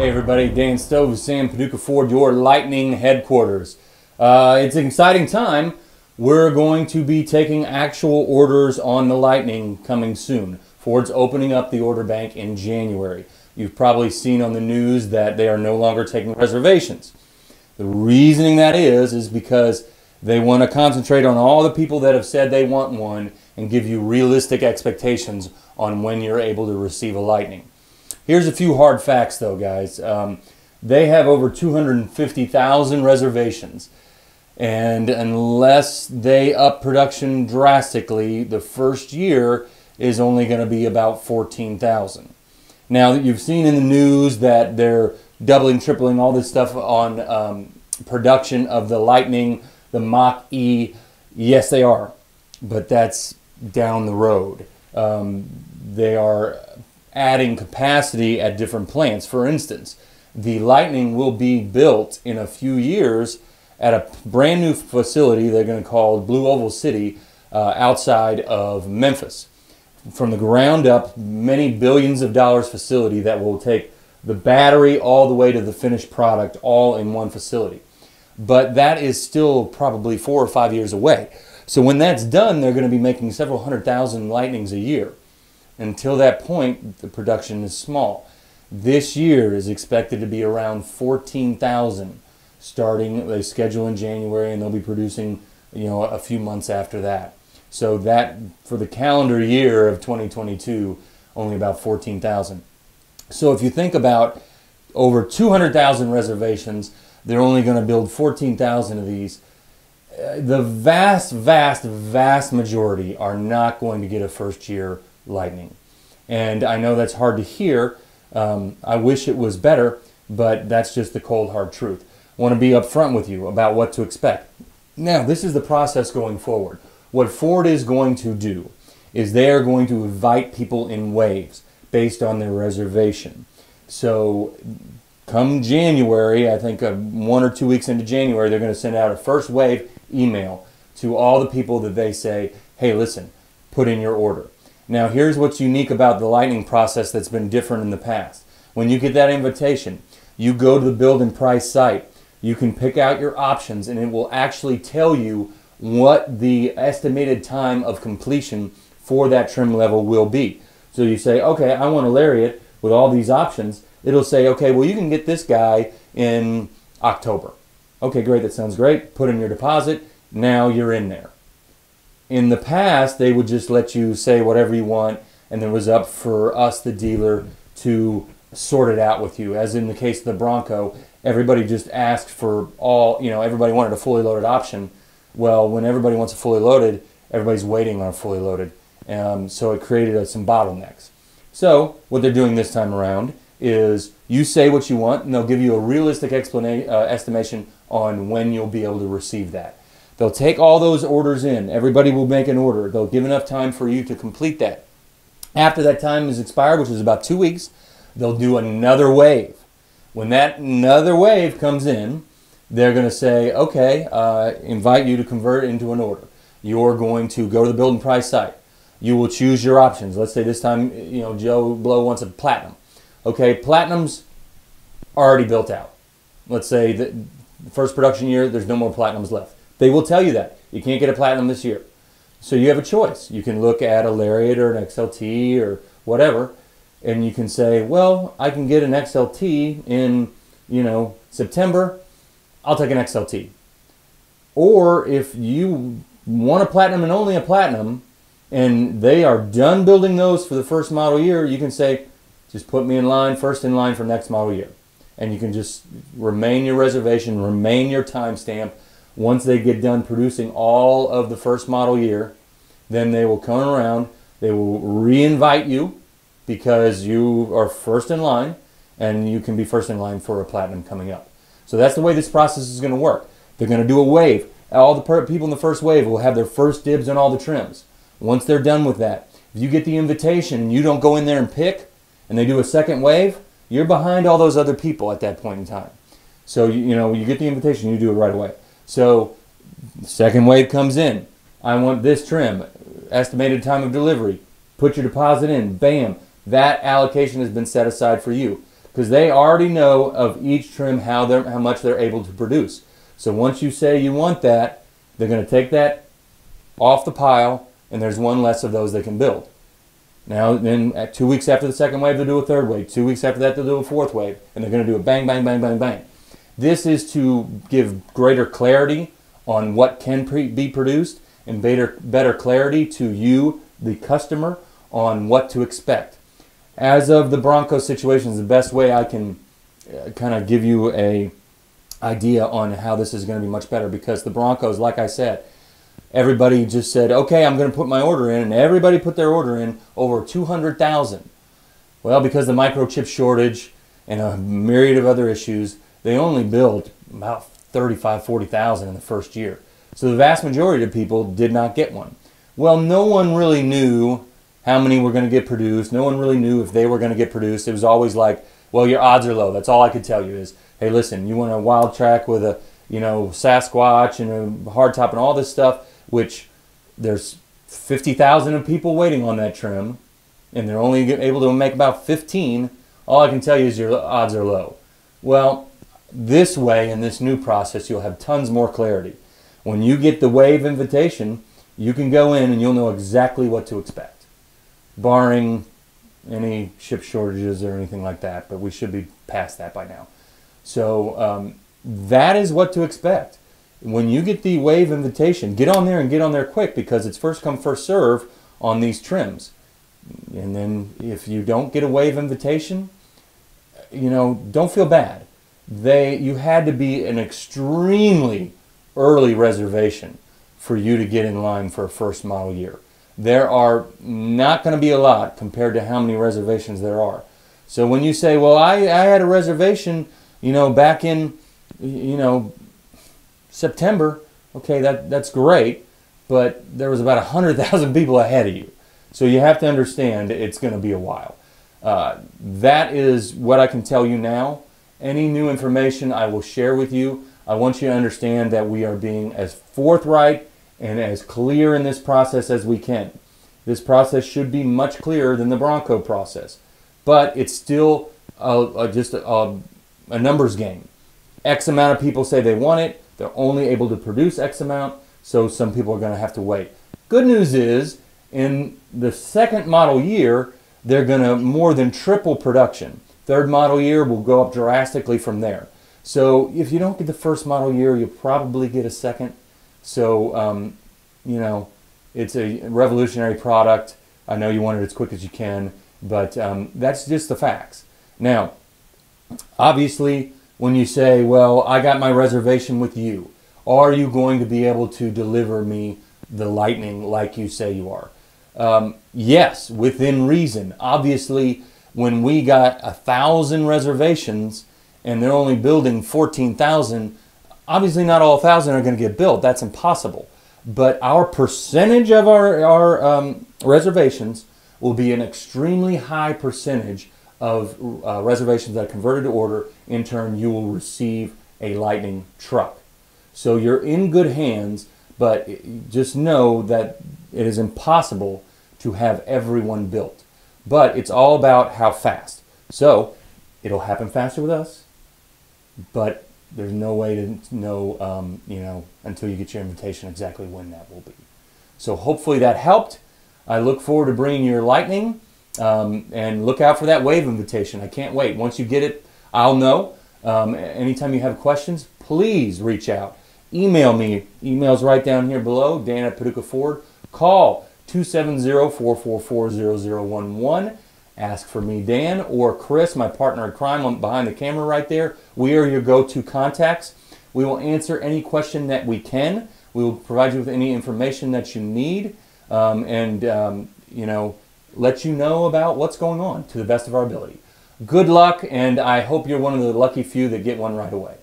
Hey everybody, Dan Stove with Sam Paducah Ford, your Lightning headquarters. It's an exciting time. We're going to be taking actual orders on the Lightning coming soon. Ford's opening up the order bank in January. You've probably seen on the news that they are no longer taking reservations. The reasoning that is because they want to concentrate on all the people that have said they want one and give you realistic expectations on when you're able to receive a Lightning. Here's a few hard facts though, guys. They have over 250,000 reservations, and unless they up production drastically, the first year is only going to be about 14,000. Now, you've seen in the news that they're doubling, tripling all this stuff on production of the Lightning, the Mach-E. Yes, they are, but that's down the road. They are adding capacity at different plants. For instance, the Lightning will be built in a few years at a brand new facility they're going to call Blue Oval City outside of Memphis. From the ground up, many billions of dollars facility that will take the battery all the way to the finished product all in one facility. But that is still probably 4 or 5 years away. So when that's done, they're going to be making several 100,000 Lightnings a year. Until that point, the production is small. This year is expected to be around 14,000 starting. They schedule in January, and they'll be producing, a few months after that. So that for the calendar year of 2022, only about 14,000. So if you think about over 200,000 reservations, they're only going to build 14,000 of these. The vast majority are not going to get a first-year Lightning. And I know that's hard to hear. I wish it was better, but that's just the cold hard truth. I want to be upfront with you about what to expect. Now, this is the process going forward. What Ford is going to do is they are going to invite people in waves based on their reservation. So come January, I think 1 or 2 weeks into January, they're going to send out a first wave email to all the people that they say, hey, listen, put in your order. Now, here's what's unique about the Lightning process that's been different in the past. When you get that invitation, you go to the build and price site. You can pick out your options, and it will actually tell you what the estimated time of completion for that trim level will be. So you say, okay, I want a Lariat with all these options. It'll say, okay, well, you can get this guy in October. Okay, great, that sounds great. Put in your deposit. Now you're in there. In the past, they would just let you say whatever you want, and it was up for us, the dealer, to sort it out with you. As in the case of the Bronco, everybody just asked for all, everybody wanted a fully loaded option. Well, when everybody wants a fully loaded, everybody's waiting on a fully loaded. So it created some bottlenecks. So what they're doing this time around is you say what you want, and they'll give you a realistic estimation on when you'll be able to receive that. They'll take all those orders in. Everybody will make an order. They'll give enough time for you to complete that. After that time is expired, which is about 2 weeks, they'll do another wave. When that another wave comes in, they're going to say, okay, invite you to convert it into an order. You're going to go to the build and price site. You will choose your options. Let's say this time, Joe Blow wants a Platinum. Okay, Platinum's already built out. Let's say that the first production year, there's no more Platinums left. They will tell you that. You can't get a Platinum this year. So you have a choice. You can look at a Lariat or an XLT or whatever, and you can say, well, I can get an XLT in, September. I'll take an XLT. Or if you want a Platinum and only a Platinum, and they are done building those for the first model year, you can say, just put me in line, first in line for next model year. And you can just remain your reservation, remain your timestamp. Once they get done producing all of the first model year, then they will come around, they will re-invite you because you are first in line, and you can be first in line for a Platinum coming up. So that's the way this process is going to work. They're going to do a wave. All the people in the first wave will have their first dibs on all the trims. Once they're done with that, if you get the invitation and you don't go in there and pick, and they do a second wave, you're behind all those other people at that point in time. So, you get the invitation, you do it right away. So, second wave comes in. I want this trim. Estimated time of delivery. Put your deposit in. Bam. That allocation has been set aside for you. because they already know of each trim how much they're able to produce. So once you say you want that, they're going to take that off the pile, and there's one less of those they can build. Now, then, 2 weeks after the second wave, they'll do a third wave. 2 weeks after that, they'll do a fourth wave, and they're going to do a bang, bang, bang, bang, bang. This is to give greater clarity on what can be produced, and better clarity to you, the customer, on what to expect. As of the Bronco situation, is the best way I can kind of give you a idea on how this is going to be much better, because the Broncos, like I said, everybody just said, okay, I'm going to put my order in, and everybody put their order in over 200,000. Well, because of the microchip shortage and a myriad of other issues, they only built about 40,000 in the first year. So the vast majority of people did not get one. Well, no one really knew how many were going to get produced. No one really knew if they were going to get produced. It was always like, well, your odds are low. That's all I could tell you is, hey, listen, you want a wild track with a, Sasquatch and a hardtop and all this stuff, which there's 50,000 of people waiting on that trim, and they're only able to make about 15. All I can tell you is your odds are low. Well, this way, in this new process, you'll have tons more clarity. When you get the wave invitation, you can go in and you'll know exactly what to expect, barring any chip shortages or anything like that, but we should be past that by now. So that is what to expect. When you get the wave invitation, get on there and get on there quick, because it's first come, first serve on these trims. And then if you don't get a wave invitation, don't feel bad. You had to be an extremely early reservation for you to get in line for a first model year. There are not going to be a lot compared to how many reservations there are. So when you say, well, I had a reservation, back in, September, okay, that's great, but there was about 100,000 people ahead of you. So you have to understand it's going to be a while. That is what I can tell you now. Any new information I will share with you. I want you to understand that we are being as forthright and as clear in this process as we can. This process should be much clearer than the Bronco process, but it's still just a numbers game. X amount of people say they want it. They're only able to produce X amount, so some people are going to have to wait. Good news is, in the second model year, they're going to more than triple production. Third model year will go up drastically from there. So if you don't get the first model year, you'll probably get a second. So, it's a revolutionary product. I know you want it as quick as you can, but that's just the facts. Now, obviously, when you say, well, I got my reservation with you, are you going to be able to deliver me the Lightning like you say you are? Yes, within reason. Obviously, when we got 1,000 reservations and they're only building 14,000, obviously not all 1,000 are going to get built. That's impossible. But our percentage of our reservations will be an extremely high percentage of reservations that are converted to order. In turn, you will receive a Lightning truck. So you're in good hands, but just know that it is impossible to have everyone built. But it's all about how fast. So it'll happen faster with us, but there's no way to know, until you get your invitation exactly when that will be. So hopefully that helped. I look forward to bringing your Lightning, and look out for that wave invitation. I can't wait. Once you get it, I'll know. Anytime you have questions, please reach out. Email me. Email's right down here below, Dan at Paducah Ford. Call 270-444-0011. Ask for me, Dan, or Chris, my partner in crime behind the camera right there. We are your go-to contacts. We will answer any question that we can. We will provide you with any information that you need, let you know about what's going on to the best of our ability. Good luck, and I hope you're one of the lucky few that get one right away.